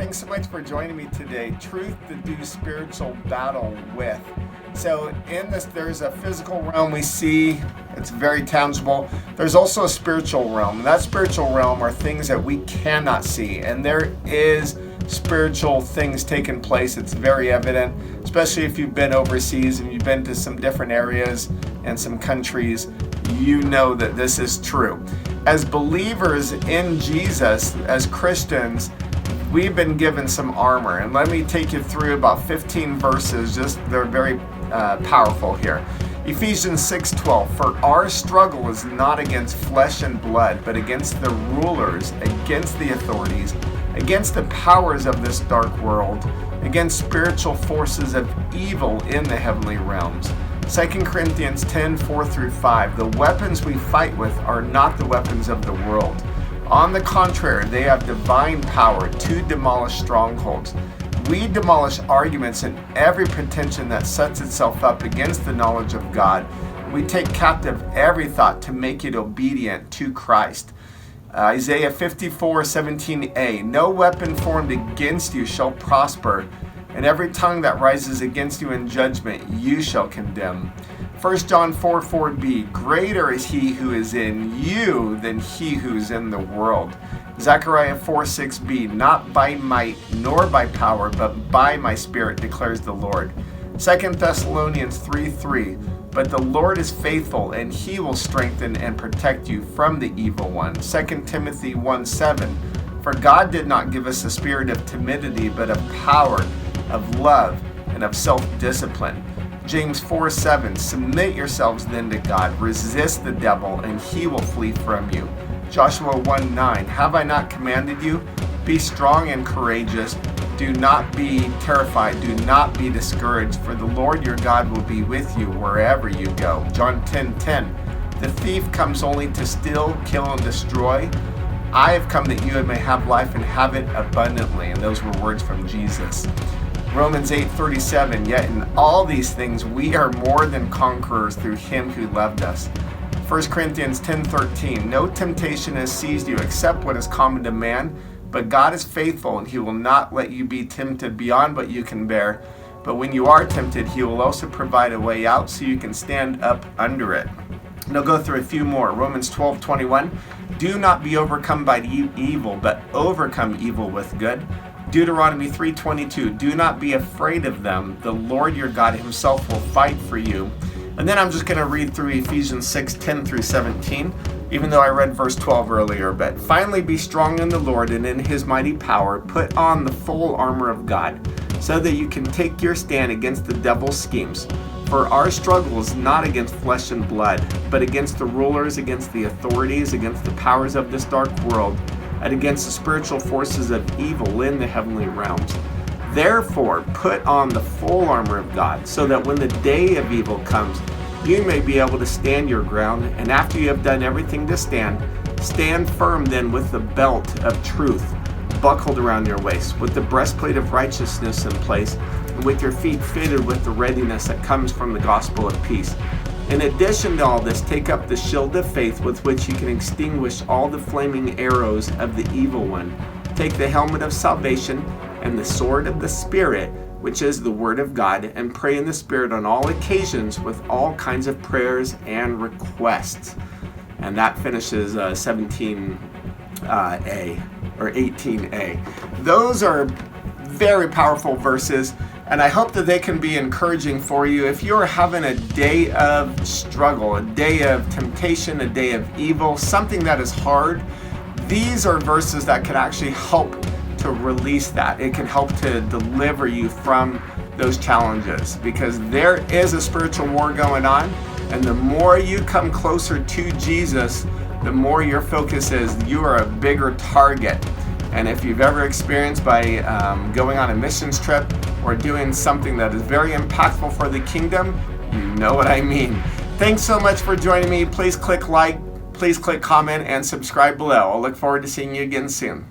Thanks so much for joining me today. Truth to do spiritual battle with. So in this, there's a physical realm we see. It's very tangible. There's also a spiritual realm. And that spiritual realm are things that we cannot see. And there is spiritual things taking place. It's very evident, especially if you've been overseas and you've been to some different areas and some countries. You know that this is true. As believers in Jesus, as Christians, we've been given some armor, and let me take you through about 15 verses. They're very powerful here. Ephesians 6:12, for our struggle is not against flesh and blood, but against the rulers, against the authorities, against the powers of this dark world, against spiritual forces of evil in the heavenly realms. 2 Corinthians 10:4-5, the weapons we fight with are not the weapons of the world. On the contrary, they have divine power to demolish strongholds. We demolish arguments and every pretension that sets itself up against the knowledge of God. We take captive every thought to make it obedient to Christ. Isaiah 54:17a, no weapon formed against you shall prosper, and every tongue that rises against you in judgment you shall condemn. 1 John 4:4b, greater is he who is in you than he who is in the world. Zechariah 4:6b, not by might nor by power, but by my spirit, declares the Lord. 2 Thessalonians 3:3, but the Lord is faithful, and he will strengthen and protect you from the evil one. 2 Timothy 1:7, for God did not give us a spirit of timidity, but of power, of love, and of self-discipline. James 4:7, submit yourselves then to God, resist the devil, and he will flee from you. Joshua 1:9, have I not commanded you? Be strong and courageous. Do not be terrified. Do not be discouraged, for the Lord your God will be with you wherever you go. John 10:10, the thief comes only to steal, kill, and destroy. I have come that you may have life and have it abundantly. And those were words from Jesus. Romans 8:37, yet in all these things we are more than conquerors through him who loved us. 1 Corinthians 10:13, no temptation has seized you except what is common to man, but God is faithful, and he will not let you be tempted beyond what you can bear. But when you are tempted, he will also provide a way out so you can stand up under it. And I'll go through a few more. Romans 12:21, do not be overcome by evil, but overcome evil with good. Deuteronomy 3:22, do not be afraid of them. The Lord your God himself will fight for you. And then I'm just going to read through Ephesians 6:10-17, even though I read verse 12 earlier. But finally be strong in the Lord and in his mighty power. Put on the full armor of God, so that you can take your stand against the devil's schemes. For our struggle is not against flesh and blood, but against the rulers, against the authorities, against the powers of this dark world, and against the spiritual forces of evil in the heavenly realms. Therefore, put on the full armor of God, so that when the day of evil comes, you may be able to stand your ground, and after you have done everything to stand, stand firm then with the belt of truth buckled around your waist, with the breastplate of righteousness in place, and with your feet fitted with the readiness that comes from the gospel of peace. In addition to all this, take up the shield of faith with which you can extinguish all the flaming arrows of the evil one. Take the helmet of salvation and the sword of the Spirit, which is the word of God, and pray in the Spirit on all occasions with all kinds of prayers and requests. And that finishes 17a or 18a. Those are very powerful verses, and I hope that they can be encouraging for you. If you're having a day of struggle, a day of temptation, a day of evil, something that is hard, these are verses that can actually help to release that. It can help to deliver you from those challenges, because there is a spiritual war going on, and the more you come closer to Jesus, the more your focus is you are a bigger target. And if you've ever experienced by going on a missions trip or doing something that is very impactful for the kingdom, you know what I mean. Thanks so much for joining me. Please click like, please click comment, and subscribe below. I'll look forward to seeing you again soon.